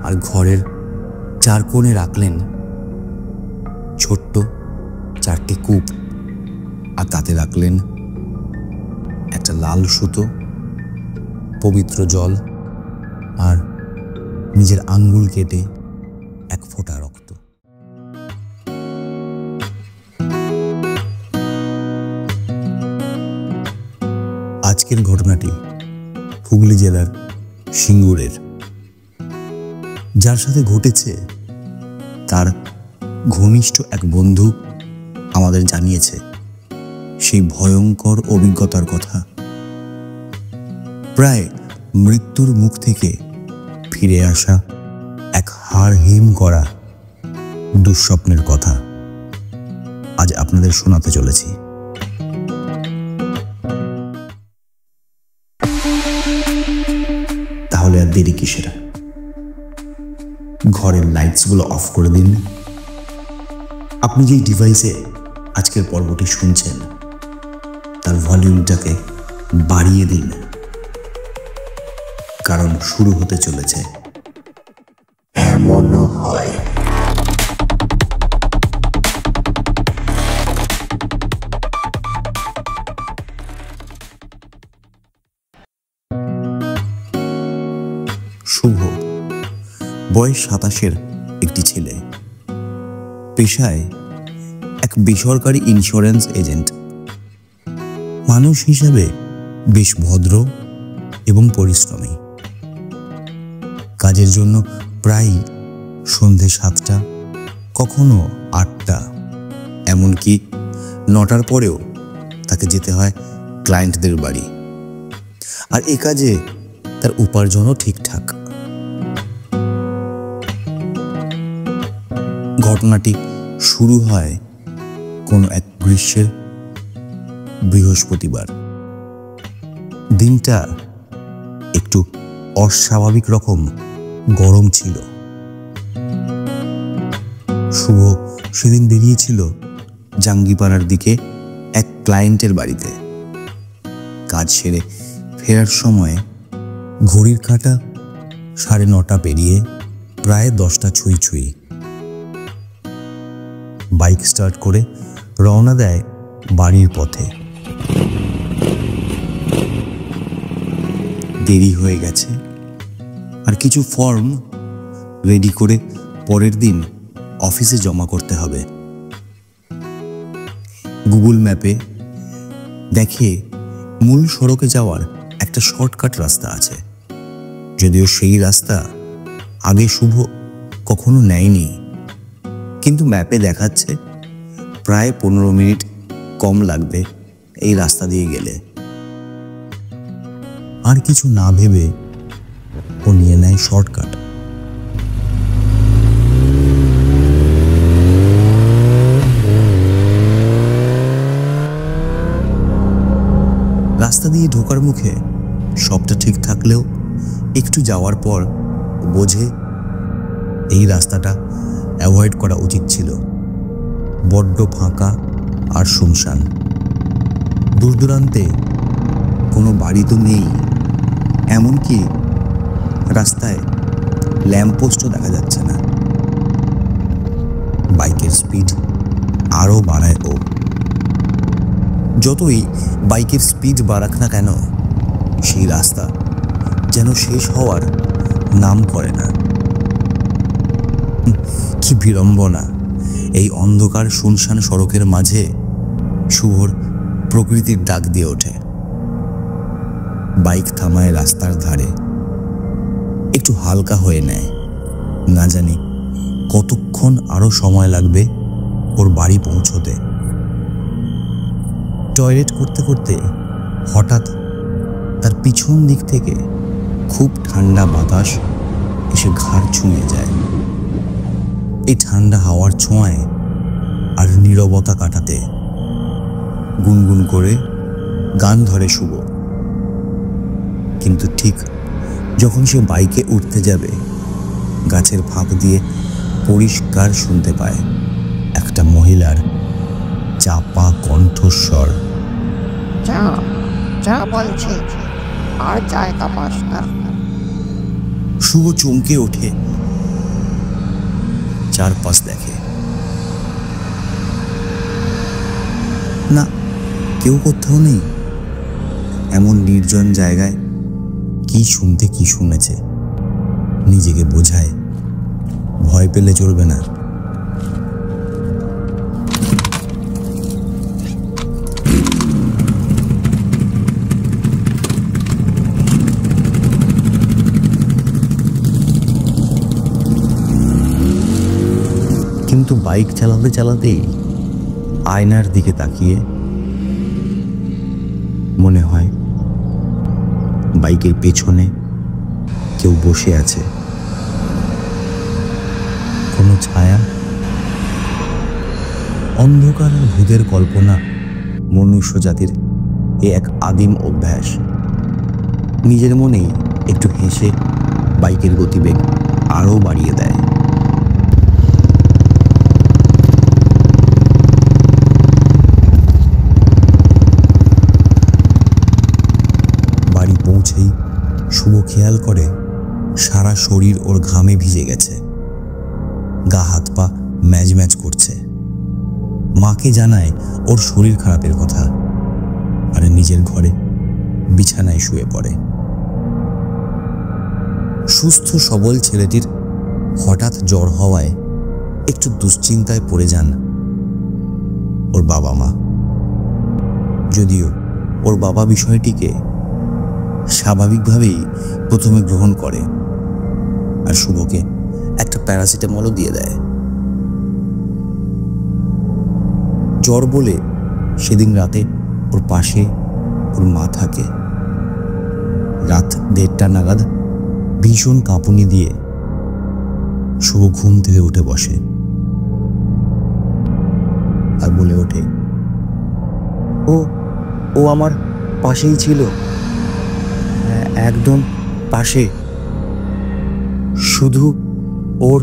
আর ঘরের চার কোণে রাখলেন ছোট্ট 4টে কূপ, আর তাতে রাখলেন একটা লাল সুতো, পবিত্র জল আর নিজের আঙ্গুল কেটে এক ফোঁটা রক্ত। আজকের ঘটনাটি হুগলি জেলার সিঙ্গুরের। যার সাথে ঘটেছে তার ঘনিষ্ঠ এক বন্ধু আমাদের জানিয়েছে সেই ভয়ঙ্কর অভিজ্ঞতার কথা, প্রায় মৃত্যুর মুখ থেকে ফিরে আসা এক হাড়হিম করা দুঃস্বপ্নের কথা আজ আপনাদের শোনাতে চলেছি। তাহলে আর দেরি কিসের? ঘরের লাইটসগুলো অফ করে দিন। আপনি যেই ডিভাইসে আজকের পর্বটি শুনছেন তার ভলিউমটাকে বাড়িয়ে দিন, কারণ শুরু হতে চলেছে এমনও হয়। শুভ বয়স 27-এর একটি ছেলে, পেশায় এক বেসরকারি ইন্স্যুরেন্স এজেন্ট। মানুষ হিসাবে বেশ ভদ্র এবং পরিশ্রমী। কাজের জন্য প্রায় সন্ধে 7টা, কখনো 8টা, এমনকি 9টার পরেও তাকে যেতে হয় ক্লায়েন্টদের বাড়ি। আর এ কাজে তার উপার্জনও ঠিকঠাক। ঘটনাটি শুরু হয় কোনো এক গ্রীষ্মের বৃহস্পতিবার। দিনটা একটু অস্বাভাবিক রকম গরম ছিল। শুভ সেদিন বেরিয়েছিল জাঙ্গিপাড়ার দিকে এক ক্লায়েন্টের বাড়িতে। কাজ সেরে ফেরার সময় ঘড়ির কাঁটা 9:30 পেরিয়ে প্রায় 10টা ছুঁই ছুঁই। বাইক স্টার্ট করে রওনা দেয় বাড়ির পথে। দেরি হয়ে গেছে, আর কিছু ফর্ম রেডি করে পরের দিন অফিসে জমা করতে হবে। গুগল ম্যাপে দেখে মূল সড়কে যাওয়ার একটা শর্টকাট রাস্তা আছে, যদিও সেই রাস্তা আগে শুভ কখনো নেয়নি, কিন্তু ম্যাপে দেখাচ্ছে প্রায় 15 মিনিট কম লাগবে এই রাস্তা দিয়ে গেলে। আর কিছু না ভেবে ও নিয়ে নেয় শর্টকাট। রাস্তা দিয়ে ঢোকার মুখে সবটা ঠিক থাকলেও একটু যাওয়ার পর বোঝে এই রাস্তাটা অ্যাভয়েড করা উচিত ছিল। বড্ড ফাঁকা আর শুনশান। দূর দূরান্তে কোনো বাড়ি তো নেই, এমনকি রাস্তায় ল্যাম্পপোস্টও দেখা যাচ্ছে না। বাইকের স্পিড আরও বাড়ায় ও। যতই বাইকের স্পিড বাড়াক না কেন, সেই রাস্তা যেন শেষ হওয়ার নাম করে না। কি বিড়ম্বনা! এই অন্ধকার শুনশান সড়কের মাঝে শুভর প্রকৃতির ডাক দিয়ে ওঠে। বাইক থামায় রাস্তার ধারে, একটু হালকা হয়ে নেয়। না জানি কতক্ষণ আরো সময় লাগবে ওর বাড়ি পৌঁছতে। টয়লেট করতে করতে হঠাৎ তার পিছন দিক থেকে খুব ঠান্ডা বাতাস এসে ঘাড় ছুঁয়ে যায়। এই ঠান্ডা হাওয়ার ছোঁয়ায় আর নীরবতা কাটাতে গুনগুন করে গান ধরে শুভ। কিন্তু ঠিক যখন সে বাইকে উঠতে যাবে, গাছের ফাঁক দিয়ে পরিষ্কার শুনতে পায় একটা মহিলার চাপা কণ্ঠস্বর। যা যা বলছি, আর জায়গা পাস না। শুভ চমকে ওঠে। চারপাশ দেখে। না, কেউ কোথাও নেই। এমন নির্জন জায়গায় কি শুনতে কি শুনেছে নিজেকে বোঝায়, ভয় পেলে চলবে না। কিন্তু বাইক চালাতে চালাতেই আয়নার দিকে তাকিয়ে মনে হয় বাইকের পেছনে কেউ বসে আছে। কোনো ছায়া, অন্ধকার আর ভূতের কল্পনা মনুষ্য জাতির এক আদিম অভ্যাস। নিজের মনেই একটু হেসে বাইকের গতিবেগ আরও বাড়িয়ে দেয়। বাড়ি পৌঁছেই শুভ খেয়াল করে সারা শরীর ওর ঘামে ভিজে গেছে, গা হাত পা ম্যাজ ম্যাজ করছে। মাকে জানায় ওর শরীর খারাপের কথা, আর নিজের ঘরে বিছানায় শুয়ে পড়ে। সুস্থ সবল ছেলেটির হঠাৎ জ্বর হওয়ায় একটু দুশ্চিন্তায় পড়ে যান ওর বাবা মা। যদিও ওর বাবা বিষয়টিকে স্বাভাবিকভাবেই প্রথমে গ্রহণ করে আর শুভকে একটা প্যারাসিটামলও দিয়ে দেয়। জ্বর বলে সেদিন রাতে ওর পাশে ওর মা থাকে। রাত 1:30 নাগাদ ভীষণ কাঁপুনি দিয়ে শুভ ঘুম থেকে উঠে বসে আর বলে ওঠে, ও ও আমার পাশেই ছিল, একদম পাশে, শুধু ওর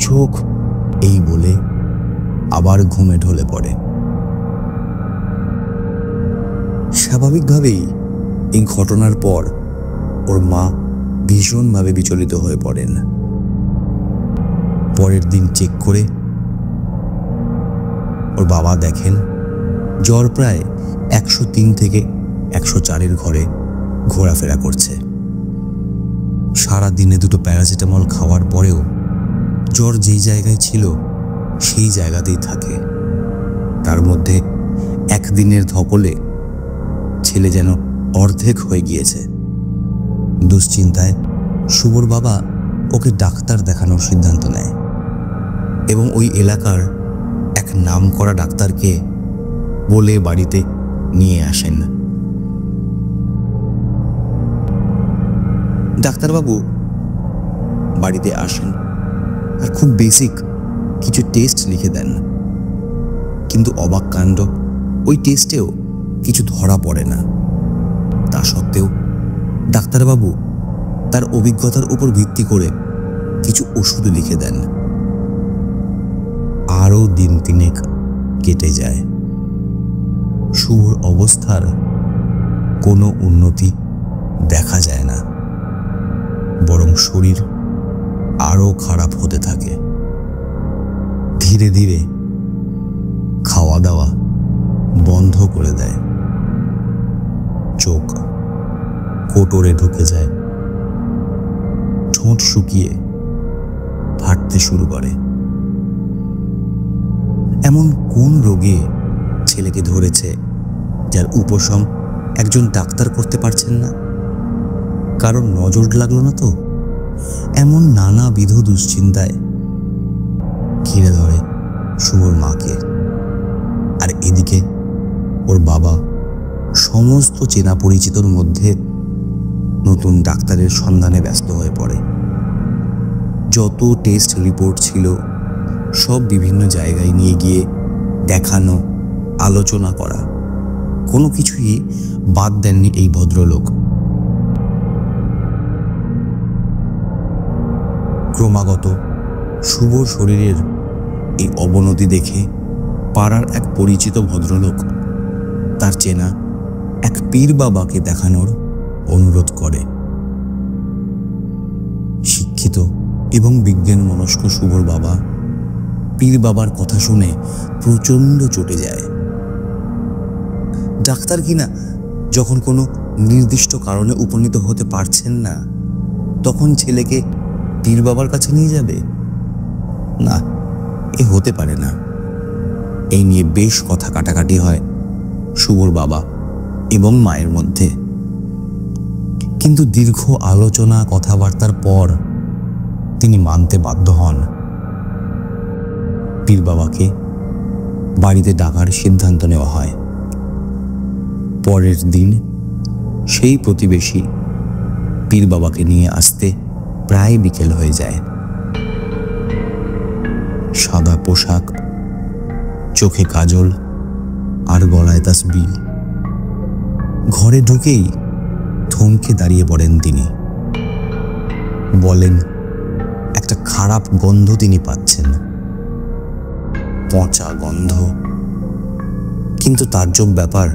চোখ। এই বলে আবার ঘুমে ঢলে পড়ে। স্বাভাবিকভাবেই এই ঘটনার পর ওর মা ভীষণভাবে বিচলিত হয়ে পড়েন। পরের দিন চেক করে ওর বাবা দেখেন জ্বর প্রায় 103 থেকে 104-এর ঘরে ঘোরাফেরা করছে। সারা দিনে 2টো প্যারাসিটামল খাওয়ার পরেও জ্বর যেই জায়গায় ছিল সেই জায়গাতেই থাকে। তার মধ্যে একদিনের ধকলে ছেলে যেন অর্ধেক হয়ে গিয়েছে। দুশ্চিন্তায় শুভর বাবা ওকে ডাক্তার দেখানোর সিদ্ধান্ত নেয় এবং ওই এলাকার এক নামকরা ডাক্তারকে বলে বাড়িতে নিয়ে আসেন। ডাক্তারবাবু বাড়িতে আসেন আর খুব বেসিক কিছু টেস্ট লিখে দেন, কিন্তু অবাক কাণ্ড, ওই টেস্টেও কিছু ধরা পড়ে না। তা সত্ত্বেও ডাক্তারবাবু তার অভিজ্ঞতার উপর ভিত্তি করে কিছু ওষুধ লিখে দেন। আরও দিন 3 কেটে যায়। শুভর অবস্থার কোনো উন্নতি দেখা যায় না, বরং শরীর আরও খারাপ হতে থাকে। ধীরে ধীরে খাওয়া দাওয়া বন্ধ করে দেয়, চোখ কোটরে ঢুকে যায়, ঠোঁট শুকিয়ে ফাটতে শুরু করে। এমন কোন রোগে ছেলেকে ধরেছে যার উপশম একজন ডাক্তার করতে পারছেন না? কারণ নজর লাগলো না তো? এমন নানাবিধ দুশ্চিন্তায় ঘিরে ধরে শুভর মাকে। আর এদিকে ওর বাবা সমস্ত চেনা পরিচিতর মধ্যে নতুন ডাক্তারের সন্ধানে ব্যস্ত হয়ে পড়ে। যত টেস্ট রিপোর্ট ছিল সব বিভিন্ন জায়গায় নিয়ে গিয়ে দেখানো, আলোচনা করা, কোনো কিছুই বাদ দেননি এই ভদ্রলোক। ক্রমাগত শুভর শরীরের এই অবনতি দেখে পাড়ার এক পরিচিত ভদ্রলোক তার চেনা এক পীর বাবাকে দেখানোর অনুরোধ করে। শিক্ষিত এবং বিজ্ঞান মনস্ক শুভর বাবা পীর বাবার কথা শুনে প্রচণ্ড চটে যায়। ডাক্তার কিনা যখন কোনো নির্দিষ্ট কারণে উপনীত হতে পারছেন না, তখন ছেলেকে পীর বাবার কাছে নিয়ে যাবে? না, এ হতে পারে না। এই নিয়ে বেশ কথা কাটাকাটি হয় শুভর বাবা এবং মায়ের মধ্যে। কিন্তু দীর্ঘ আলোচনা কথাবার্তার পর তিনি মানতে বাধ্য হন। পীর বাবাকে বাড়িতে ডাকার সিদ্ধান্ত নেওয়া হয়। পরের দিন সেই প্রতিবেশী পীর বাবাকে নিয়ে আসতে প্রায় বিকেল হয়ে যায়। সাদা পোশাক, চোখে কাজল আর গলায় তাসবিহ। ঘরে ঢুকেই থমকে দাঁড়িয়ে পড়েন তিনি। বলেন একটা খারাপ গন্ধ তিনি পাচ্ছেন, পচা গন্ধ। কিন্তু তাজ্জব ব্যাপার,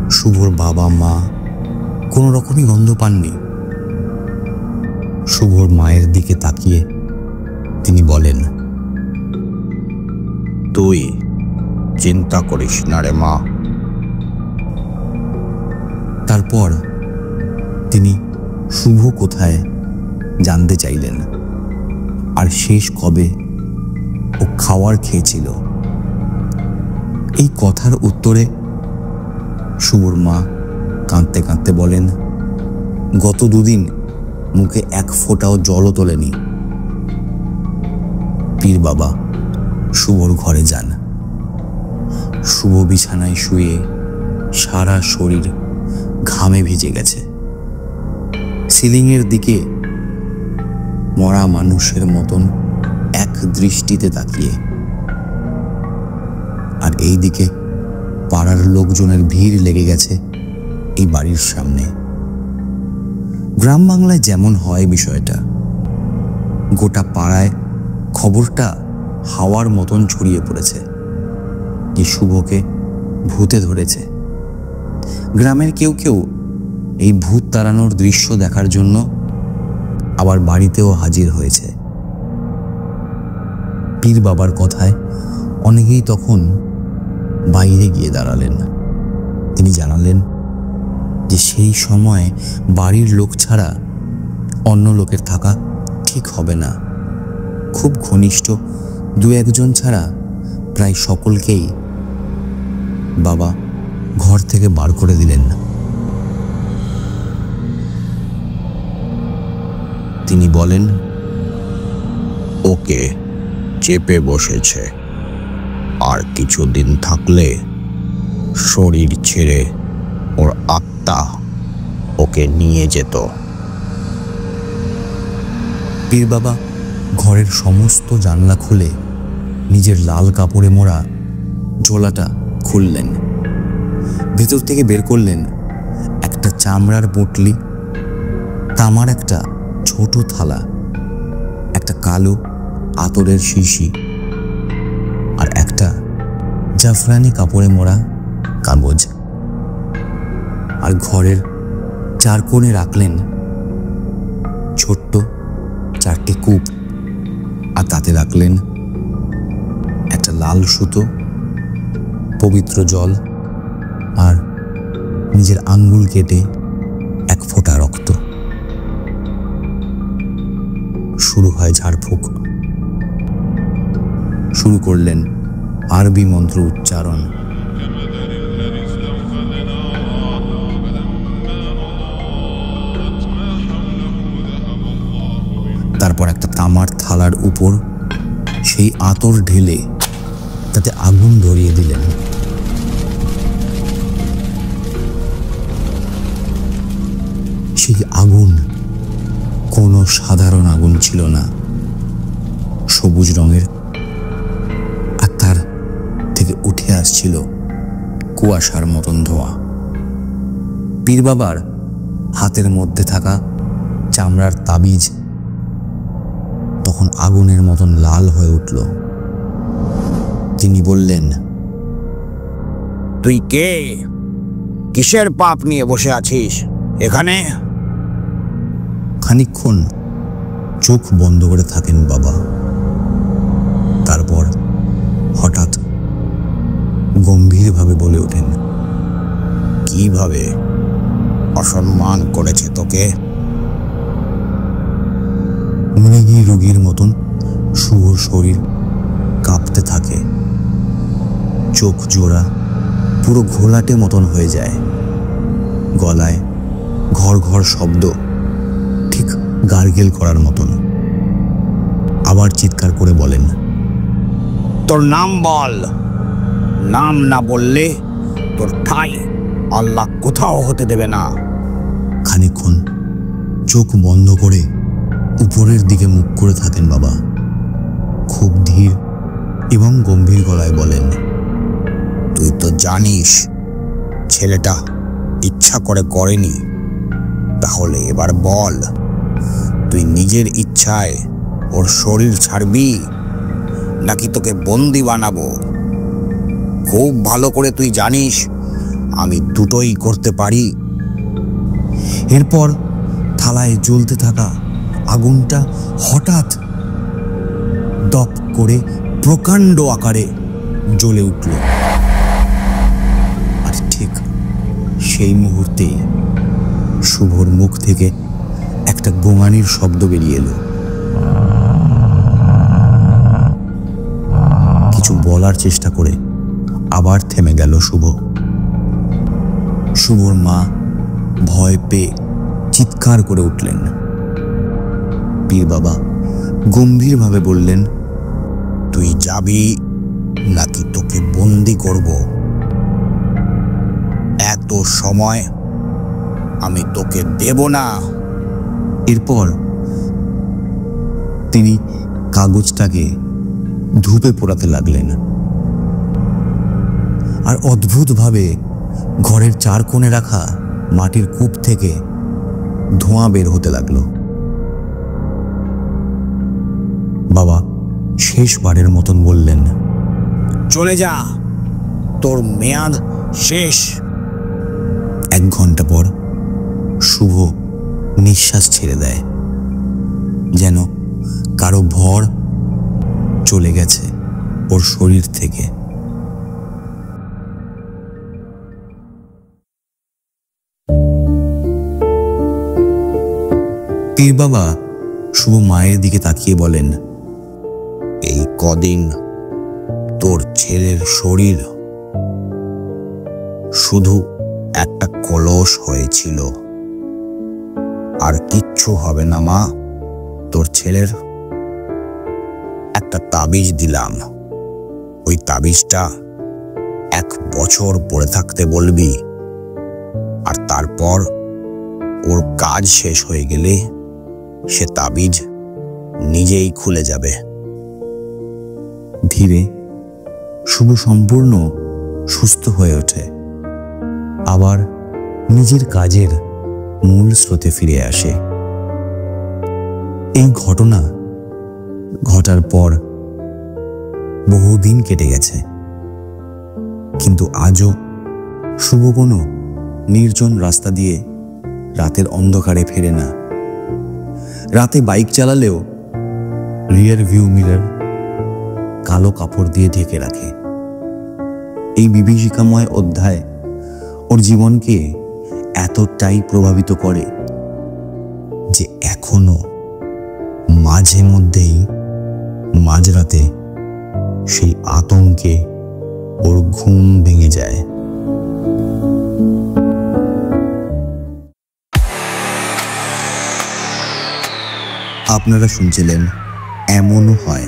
শুভর বাবা মা কোনো রকমই গন্ধ পাননি। শুভর মায়ের দিকে তাকিয়ে তিনি বলেন, তুই চিন্তা করিস না রে মা। তারপর তিনি শুভ কোথায় জানতে চাইলেন, আর শেষ কবে ও খাওয়ার খেয়েছিল। এই কথার উত্তরে শুভর মা কাঁদতে কাঁদতে বলেন, গত দুদিন মুখে এক ফোঁটাও জলও তোলেনি। পীর বাবা শুভর ঘরে যান। শুভ বিছানায় শুয়ে সারা শরীর ঘামে ভিজে গেছে। সিলিংয়ের দিকে মরা মানুষের মতন এক দৃষ্টিতে তাকিয়ে। আর এই দিকে পাড়ার লোকজনের ভিড় লেগে গেছে এই বাড়ির সামনে। গ্রাম বাংলায় যেমন হয় বিষয়টা, গোটা পাড়ায় খবরটা হাওয়ার মতন ছড়িয়ে পড়েছে যে শুভকে ভূতে ধরেছে। গ্রামের কেউ কেউ এই ভূত তাড়ানোর দৃশ্য দেখার জন্য আবার বাড়িতেও হাজির হয়েছে। পীর বাবার কথায় অনেকেই তখন বাইরে গিয়ে দাঁড়ালেন। তিনি জানালেন যে সেই সময় বাড়ির লোক ছাড়া অন্য লোকের থাকা ঠিক হবে না। খুব ঘনিষ্ঠ দু একজন ছাড়া প্রায় সকলকেই বাবা ঘর থেকে বার করে দিলেন। তিনি বলেন, ওকে চেপে বসেছে, আর কিছুদিন থাকলে শরীর ছেড়ে ওর আত্মা ওকে নিয়ে যেত। পীর বাবা ঘরের সমস্ত জানলা খুলে নিজের লাল কাপড়ে মোড়া ঝোলাটা খুললেন। ভেতর থেকে বের করলেন একটা চামড়ার পুঁটলি, তামার একটা ছোট থালা, একটা কালো আতরের শিশি আর একটা জাফরানি কাপড়ে মোড়া কাগজ। আর ঘরের চার কোণে রাখলেন ছোট্ট চারটে কূপ, আর তাতে রাখলেন একটা লাল সুতো, পবিত্র জল আর নিজের আঙ্গুল কেটে এক ফোঁটা রক্ত। শুরু হয় ঝাড়ফুঁক। শুরু করলেন আরবি মন্ত্র উচ্চারণ। তারপর একটা তামার থালার উপর সেই আতর ঢেলে তাতে আগুন ধরিয়ে দিলেন। সেই আগুন কোনো সাধারণ আগুন ছিল না, সবুজ রঙের, আর তার থেকে উঠে আসছিল কুয়াশার মতন ধোঁয়া। পীর বাবার হাতের মধ্যে থাকা চামড়ার তাবিজ তখন আগুনের মতন লাল হয়ে উঠল। তিনি বললেন, তুই কে? কিসের পাপ নিয়ে বসে আছিস এখানে? খানিকক্ষণ চোখ বন্ধ করে থাকেন বাবা। তারপর হঠাৎ গম্ভীরভাবে বলে ওঠেন, কিভাবে অসম্মান করেছে তোকে? মৃগী রোগীর মতন শুভর শরীর কাঁপতে থাকে, চোখ জোড়া পুরো ঘোলাটে মতন হয়ে যায়, গলায় ঘর ঘর শব্দ, ঠিক গার্গেল করার মতন। আবার চিৎকার করে বলেন, তোর নাম বল। নাম না বললে তোর ঠাঁই আল্লাহ কোথাও হতে দেবে না। খানিকক্ষণ চোখ বন্ধ করে উপরের দিকে মুখ করে থাকেন বাবা। খুব ধীর এবং গম্ভীর গলায় বলেন, তুই তো জানিস ছেলেটা ইচ্ছা করে করেনি, তাহলে এবার বল, তুই নিজের ইচ্ছায় ওর শরীর ছাড়বি নাকি তোকে বন্দি বানাবো? খুব ভালো করে তুই জানিস আমি দুটোই করতে পারি। এরপর থালায় জ্বলতে থাকা আগুনটা হঠাৎ দপ করে প্রকাণ্ড আকারে জ্বলে উঠল। আর ঠিক সেই মুহূর্তেই শুভর মুখ থেকে একটা গোঙানির শব্দ বেরিয়ে এলো। কিছু বলার চেষ্টা করে আবার থেমে গেল শুভ। শুভর মা ভয় পেয়ে চিৎকার করে উঠলেন। পীর বাবা গম্ভীরভাবে বললেন, তুই যাবি নাকি তোকে বন্দি করব? এত সময় আমি তোকে দেব না। এরপর তিনি কাগজটাকে ধূপে পোড়াতে লাগলেন। আর অদ্ভুতভাবে ঘরের চার কোণে রাখা মাটির কূপ থেকে ধোঁয়া বের হতে লাগলো। বাবা শেষবারের মতন বললেন, চলে যা, তোর মেয়াদ শেষ। 1 ঘন্টা পর শুভ নিঃশ্বাস ছেড়ে দেয়, যেন কারো ভর চলে গেছে ওর শরীর থেকে। পীর বাবা শুভ মায়ের দিকে তাকিয়ে বলেন, এই কদিন তোর ছেলের শরীর শুধু একটা কলস হয়েছিল, আর কিচ্ছু হবে না মা। তোর ছেলের একটা তাবিজ দিলাম, ওই তাবিজটা 1 বছর পরে থাকতে বলবি, আর তারপর ওর কাজ শেষ হয়ে গেলে সে তাবিজ নিজেই খুলে যাবে। ধীরে শুভ সম্পূর্ণ সুস্থ হয়ে ওঠে, আবার নিজের কাজের মূল স্রোতে ফিরে আসে। এই ঘটনা ঘটার পর বহুদিন কেটে গেছে, কিন্তু আজও শুভ কোনো নির্জন রাস্তা দিয়ে রাতের অন্ধকারে ফেরে না। রাতে বাইক চালালেও রিয়ার ভিউ মিরর কালো কাপড় দিয়ে ঢেকে রাখে। এই বিভীষিকাময় অধ্যায় ওর জীবনকে এতটাই প্রভাবিত করে যে এখনো মাঝে মধ্যেই মাঝরাতে সেই আতঙ্কে ওর ঘুম ভেঙে যায়। আপনারা শুনছিলেন এমনও হয়,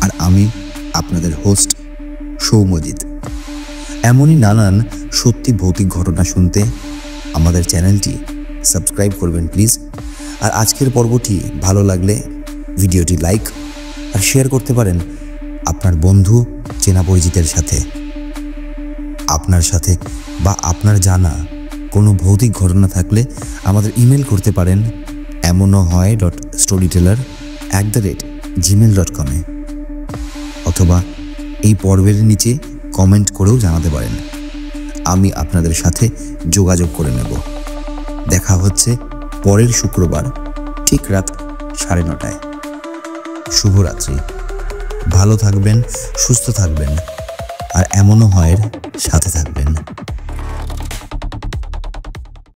আর আমি আপনাদের হোস্ট সৌম্যজিৎ। এমনই নানান সত্যি ভৌতিক ঘটনা শুনতে আমাদের চ্যানেলটি সাবস্ক্রাইব করবেন প্লিজ। আর আজকের পর্বটি ভালো লাগলে ভিডিওটি লাইক আর শেয়ার করতে পারেন আপনার বন্ধু চেনা পরিচিতের সাথে। আপনার সাথে বা আপনার জানা কোনো ভৌতিক ঘটনা থাকলে আমাদের ইমেল করতে পারেন emonohoy.storyteller@gmail.com অথবা এই পর্বের নিচে কমেন্ট করেও জানাতে পারেন। আমি আপনাদের সাথে যোগাযোগ করে নেব। দেখা হচ্ছে পরের শুক্রবার ঠিক রাত 9:30। শুভরাত্রি। ভালো থাকবেন, সুস্থ থাকবেন, আর এমনও হয় সাথে থাকবেন।